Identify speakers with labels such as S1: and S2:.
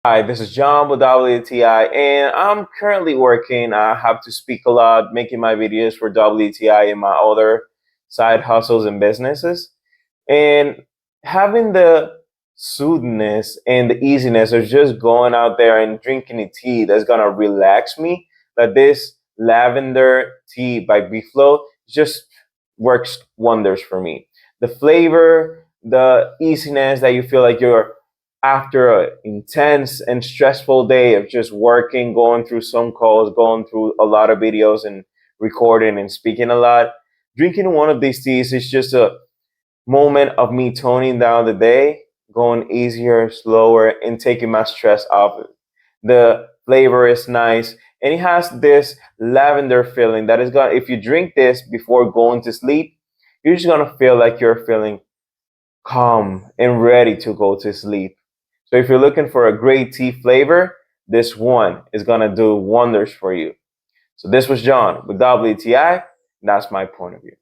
S1: Hi, this is John with WTI, and I'm currently working. I have to speak a lot, making my videos for WTI and my other side hustles and businesses. And having the soothingness and the easiness of just going out there and drinking a tea that's gonna relax me, that this lavender tea by Bigelow just works wonders for me. The flavor, the easiness that you feel like you're after an intense and stressful day of just working, going through some calls, going through a lot of videos and recording and speaking a lot, drinking one of these teas is just a moment of me toning down the day, going easier, slower, and taking my stress off it. The flavor is nice, and it has this lavender feeling that is gonna, if you drink this before going to sleep, you're just gonna feel like you're feeling calm and ready to go to sleep. So if you're looking for a great tea flavor, this one is gonna do wonders for you. So this was John with WTI. That's my point of view.